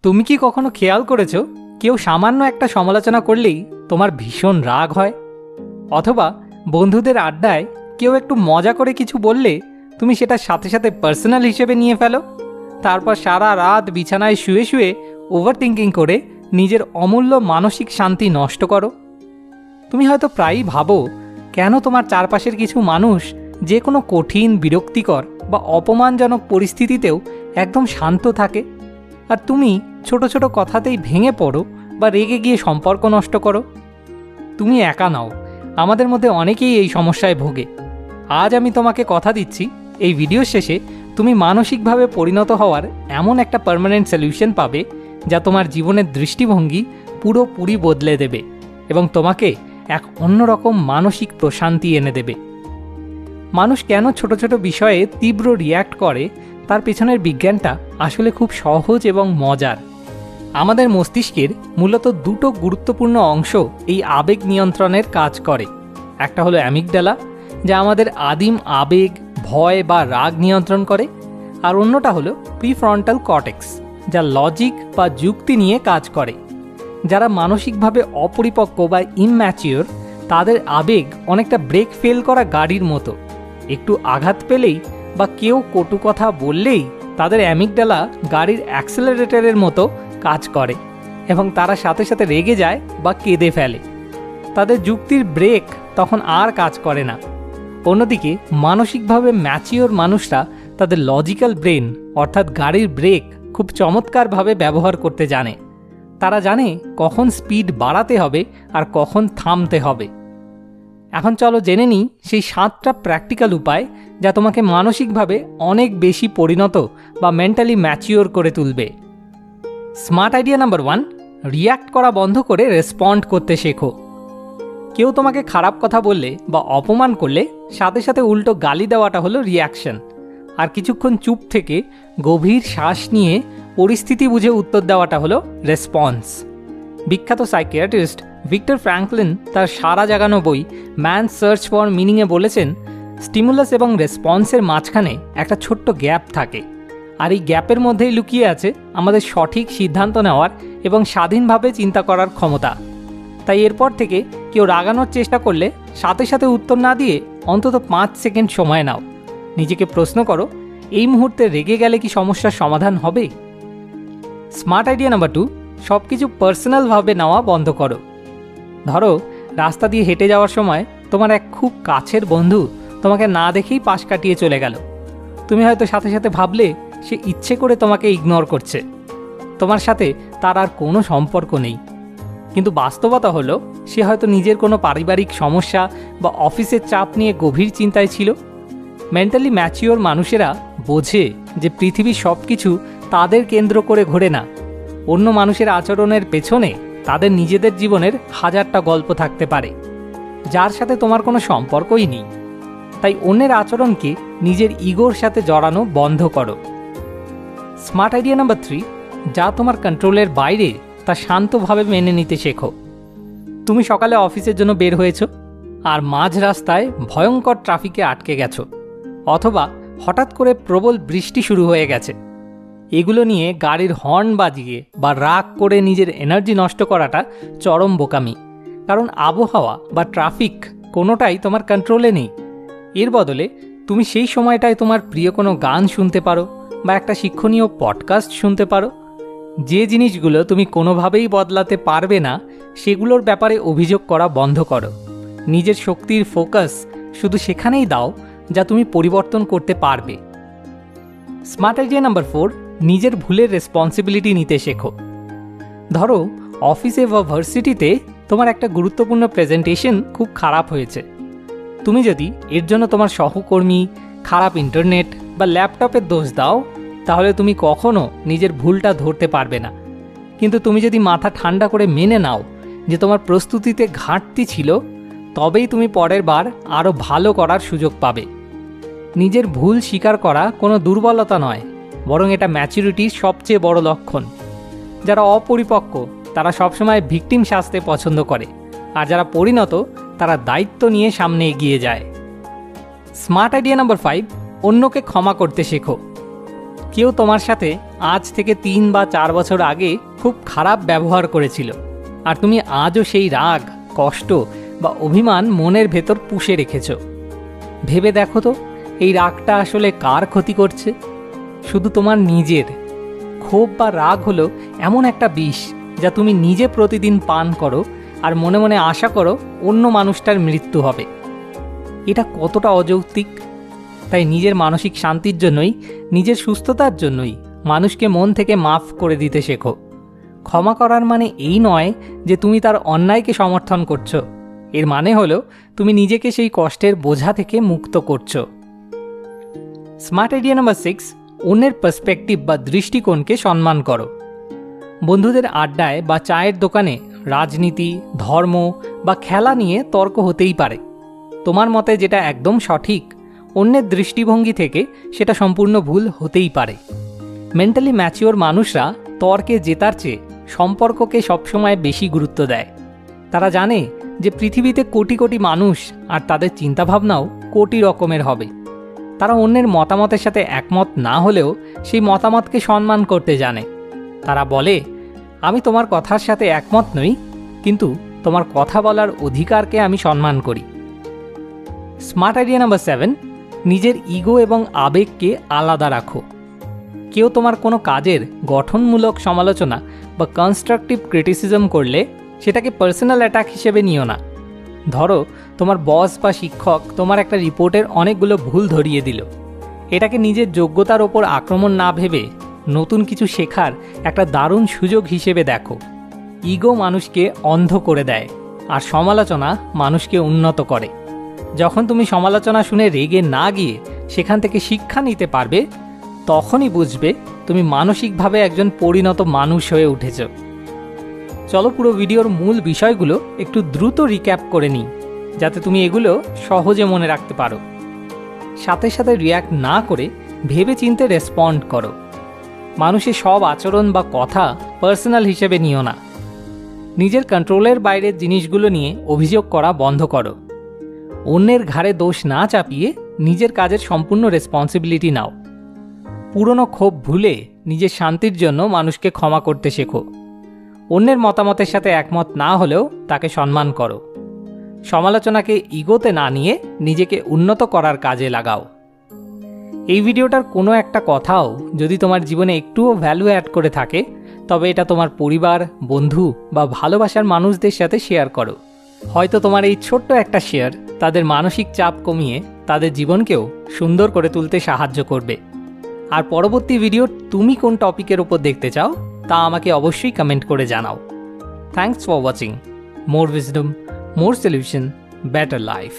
তুমি কি কখনো খেয়াল করেছো কেউ সামান্য একটা সমালোচনা করলেই তোমার ভীষণ রাগ হয়? অথবা বন্ধুদের আড্ডায় কেউ একটু মজা করে কিছু বললে তুমি সেটা সাথে সাথে পার্সোনাল হিসেবে নিয়ে ফেলো, তারপর সারা রাত বিছানায় শুয়ে শুয়ে ওভার থিঙ্কিং করে নিজের অমূল্য মানসিক শান্তি নষ্ট করো। তুমি হয়তো প্রায়ই ভাবো কেন তোমার চারপাশের কিছু মানুষ যে কোনো কঠিন, বিরক্তিকর বা অপমানজনক পরিস্থিতিতেও একদম শান্ত থাকে, আর তুমি ছোট ছোট কথাতেই ভেঙে পড়ো বা রেগে গিয়ে সম্পর্ক নষ্ট করো। তুমি একা নাও, আমাদের মধ্যে অনেকেই এই সমস্যায় ভোগে। আজ আমি তোমাকে কথা দিচ্ছি, এই ভিডিওর শেষে তুমি মানসিকভাবে পরিণত হওয়ার এমন একটা পার্মানেন্ট সলিউশন পাবে যা তোমার জীবনের দৃষ্টিভঙ্গি পুরোপুরি বদলে দেবে এবং তোমাকে এক অন্যরকম মানসিক প্রশান্তি এনে দেবে। মানুষ কেন ছোট ছোট বিষয়ে তীব্র রিয়্যাক্ট করে তার পেছনের বিজ্ঞানটা আসলে খুব সহজ এবং মজার। আমাদের মস্তিষ্কের মূলত দুটো গুরুত্বপূর্ণ অংশ এই আবেগ নিয়ন্ত্রণের কাজ করে। একটা হলো অ্যামিগডালা, যা আমাদের আদিম আবেগ, ভয় বা রাগ নিয়ন্ত্রণ করে, আর অন্যটা হলো প্রিফ্রন্টাল কর্টেক্স, যা লজিক বা যুক্তি নিয়ে কাজ করে। যারা মানসিকভাবে অপরিপক্ক বা ইমম্যাচিওর, তাদের আবেগ অনেকটা ব্রেক ফেল করা গাড়ির মতো। একটু আঘাত পেলেই বা কেউ কটু কথা বললেই তাদের অ্যামিগডালা গাড়ির অ্যাক্সেলারেটরের মতো কাজ করে এবং তারা সাথে সাথে রেগে যায় বা কেঁদে ফেলে। তাদের যুক্তির ব্রেক তখন আর কাজ করে না। অন্যদিকে মানসিকভাবে ম্যাচিওর মানুষরা তাদের লজিক্যাল ব্রেন অর্থাৎ গাড়ির ব্রেক খুব চমৎকারভাবে ব্যবহার করতে জানে। তারা জানে কখন স্পিড বাড়াতে হবে আর কখন থামতে হবে। এখন চলো জেনে নিই সেই 7টা প্র্যাকটিক্যাল উপায় যা তোমাকে মানসিকভাবে অনেক বেশি পরিণত বা মেন্টালি ম্যাচিওর করে তুলবে। স্মার্ট আইডিয়া নাম্বার 1, রিয়্যাক্ট করা বন্ধ করে রেসপন্ড করতে শেখো। কেউ তোমাকে খারাপ কথা বললে বা অপমান করলে সাথে সাথে উল্টো গালি দেওয়াটা হলো রিয়াকশন, আর কিছুক্ষণ চুপ থেকে গভীর শ্বাস নিয়ে পরিস্থিতি বুঝে উত্তর দেওয়াটা হলো রেসপন্স। বিখ্যাত সাইকিয়াট্রিস্ট ভিক্টর ফ্র্যাঙ্কলিন তার সারা জাগানো বই ম্যান সার্চ ফর মিনিংয়ে বলেছেন, স্টিমুলাস এবং রেসপন্সের মাঝখানে একটা ছোট্ট গ্যাপ থাকে, আর এই গ্যাপের মধ্যেই লুকিয়ে আছে আমাদের সঠিক সিদ্ধান্ত নেওয়ার এবং স্বাধীনভাবে চিন্তা করার ক্ষমতা। তাই এরপর থেকে কেউ রাগানোর চেষ্টা করলে সাথে সাথে উত্তর না দিয়ে অন্তত 5 সেকেন্ড সময় নাও। নিজেকে প্রশ্ন করো, এই মুহূর্তে রেগে গেলে কি সমস্যার সমাধান হবে? স্মার্ট আইডিয়া নাম্বার 2, সব কিছু পার্সোনালভাবে নেওয়া বন্ধ করো। ধরো রাস্তা দিয়ে হেঁটে যাওয়ার সময় তোমার এক খুব কাছের বন্ধু তোমাকে না দেখেই পাশ কাটিয়ে চলে গেল। তুমি হয়তো সাথে সাথে ভাবলে সে ইচ্ছে করে তোমাকে ইগনোর করছে, তোমার সাথে তার আর কোনো সম্পর্ক নেই। কিন্তু বাস্তবতা হলো সে হয়তো নিজের কোনো পারিবারিক সমস্যা বা অফিসের চাপ নিয়ে গভীর চিন্তায় ছিল। মেন্টালি ম্যাচিওর মানুষেরা বোঝে যে পৃথিবীর সব কিছু তাদের কেন্দ্র করে ঘোরে না। অন্য মানুষের আচরণের পেছনে তাদের নিজেদের জীবনের 1000টা গল্প থাকতে পারে, যার সাথে তোমার কোনো সম্পর্কই নেই। তাই অন্যের আচরণকে নিজের ইগোর সাথে জড়ানো বন্ধ করো। স্মার্ট আইডিয়া নাম্বার 3, যা তোমার কন্ট্রোলের বাইরে তা শান্তভাবে মেনে নিতে শেখো। তুমি সকালে অফিসের জন্য বের হয়েছ আর মাঝ রাস্তায় ভয়ঙ্কর ট্রাফিকে আটকে গেছো, অথবা হঠাৎ করে প্রবল বৃষ্টি শুরু হয়ে গেছে। এগুলো নিয়ে গাড়ির হর্ন বাজিয়ে বা রাগ করে নিজের এনার্জি নষ্ট করাটা চরম বোকামি, কারণ আবহাওয়া বা ট্রাফিক কোনোটাই তোমার কন্ট্রোলে নেই। এর বদলে তুমি সেই সময়টায় তোমার প্রিয় কোনো গান শুনতে পারো বা একটা শিক্ষণীয় পডকাস্ট শুনতে পারো। যে জিনিসগুলো তুমি কোনোভাবেই বদলাতে পারবে না সেগুলোর ব্যাপারে অভিযোগ করা বন্ধ করো। নিজের শক্তির ফোকাস শুধু সেখানেই দাও যা তুমি পরিবর্তন করতে পারবে। স্মার্ট আইডিয়া নাম্বার 4, নিজের ভুলের রেসপন্সিবিলিটি নিতে শেখো। ধরো অফিসে বা ভার্সিটিতে তোমার একটা গুরুত্বপূর্ণ প্রেজেন্টেশন খুব খারাপ হয়েছে। তুমি যদি এর জন্য তোমার সহকর্মী, খারাপ ইন্টারনেট বা ল্যাপটপের দোষ দাও, তাহলে তুমি কখনো নিজের ভুলটা ধরতে পারবে না। কিন্তু তুমি যদি মাথা ঠান্ডা করে মেনে নাও যে তোমার প্রস্তুতিতে ঘাটতি ছিল, তবেই তুমি পরের বার আরও ভালো করার সুযোগ পাবে। নিজের ভুল স্বীকার করা কোনো দুর্বলতা নয়, বরং এটা ম্যাচুরিটির সবচেয়ে বড় লক্ষণ। যারা অপরিপক্ক তারা সবসময় ভিকটিম সাজতে পছন্দ করে, আর যারা পরিণত তারা দায়িত্ব নিয়ে সামনে এগিয়ে যায়। স্মার্ট আইডিয়া নাম্বার 5, অন্যকে ক্ষমা করতে শেখো। কেউ তোমার সাথে আজ থেকে 3 বা 4 বছর আগে খুব খারাপ ব্যবহার করেছিল, আর তুমি আজও সেই রাগ, কষ্ট বা অভিমান মনের ভেতর পুষে রেখেছ। ভেবে দেখো তো, এই রাগটা আসলে কার ক্ষতি করছে? শুধু তোমার নিজের। ক্ষোভ বা রাগ হলো এমন একটা বিষ যা তুমি নিজে প্রতিদিন পান করো আর মনে মনে আশা করো অন্য মানুষটার মৃত্যু হবে। এটা কতটা অযৌক্তিক! তাই নিজের মানসিক শান্তির জন্যই, নিজের সুস্থতার জন্যই মানুষকে মন থেকে মাফ করে দিতে শেখো। ক্ষমা করার মানে এই নয় যে তুমি তার অন্যায়কে সমর্থন করছো। এর মানে হলো তুমি নিজেকে সেই কষ্টের বোঝা থেকে মুক্ত করছো। স্মার্ট আইডিয়া নাম্বার 6, অন্যের পার্সপেক্টিভ বা দৃষ্টিকোণকে সম্মান করো। বন্ধুদের আড্ডায় বা চায়ের দোকানে রাজনীতি, ধর্ম বা খেলা নিয়ে তর্ক হতেই পারে। তোমার মতে যেটা একদম সঠিক, অন্যের দৃষ্টিভঙ্গি থেকে সেটা সম্পূর্ণ ভুল হতেই পারে। মেন্টালি ম্যাচিওর মানুষরা তর্কে জেতার চেয়ে সম্পর্ককে সবসময় বেশি গুরুত্ব দেয়। তারা জানে যে পৃথিবীতে কোটি কোটি মানুষ, আর তাদের চিন্তাভাবনাও কোটি রকমের হবে। তারা অন্যের মতামতের সাথে একমত না হলেও সেই মতামতকে সম্মান করতে জানে। তারা বলে, আমি তোমার কথার সাথে একমত নই, কিন্তু তোমার কথা বলার অধিকারকে আমি সম্মান করি। স্মার্ট আইডিয়া নাম্বার 7, নিজের ইগো এবং আবেগকে আলাদা রাখো। কেউ তোমার কোনো কাজের গঠনমূলক সমালোচনা বা কনস্ট্রাকটিভ ক্রিটিসিজম করলে সেটাকে পার্সোনাল অ্যাটাক হিসেবে নিও না। ধরো, তোমার বস বা শিক্ষক তোমার একটা রিপোর্টের অনেকগুলো ভুল ধরিয়ে দিল। এটাকে নিজের যোগ্যতার ওপর আক্রমণ না ভেবে নতুন কিছু শেখার একটা দারুণ সুযোগ হিসেবে দেখো। ইগো মানুষকে অন্ধ করে দেয়, আর সমালোচনা মানুষকে উন্নত করে। যখন তুমি সমালোচনা শুনে রেগে না গিয়ে সেখান থেকে শিক্ষা নিতে পারবে, তখনই বুঝবে তুমি মানসিকভাবে একজন পরিণত মানুষ হয়ে উঠেছ। চলো পুরো ভিডিওর মূল বিষয়গুলো একটু দ্রুত রিক্যাপ করে নিই, যাতে তুমি এগুলো সহজে মনে রাখতে পারো। সাথে সাথে রিয়্যাক্ট না করে ভেবে চিন্তে রেসপন্ড করো। মানুষের সব আচরণ বা কথা পার্সোনাল হিসেবে নিও না। নিজের কন্ট্রোলের বাইরের জিনিসগুলো নিয়ে অভিযোগ করা বন্ধ করো। অন্যের ঘাড়ে দোষ না চাপিয়ে নিজের কাজের সম্পূর্ণ রেসপন্সিবিলিটি নাও। পুরনো ক্ষোভ ভুলে নিজের শান্তির জন্য মানুষকে ক্ষমা করতে শেখো। অন্যের মতামতের সাথে একমত না হলেও তাকে সম্মান করো। সমালোচনাকে ইগোতে না নিয়ে নিজেকে উন্নত করার কাজে লাগাও। এই ভিডিওটার কোনো একটা কথাও যদি তোমার জীবনে একটুও ভ্যালু অ্যাড করে থাকে, তবে এটা তোমার পরিবার, বন্ধু বা ভালোবাসার মানুষদের সাথে শেয়ার করো। হয়তো তোমার এই ছোট্ট একটা শেয়ার তাদের মানসিক চাপ কমিয়ে তাদের জীবনকেও সুন্দর করে তুলতে সাহায্য করবে। আর পরবর্তী ভিডিও তুমি কোন টপিকের উপর দেখতে চাও তা আমাকে অবশ্যই কমেন্ট করে জানাও। Thanks for watching. More wisdom, more solution, better life.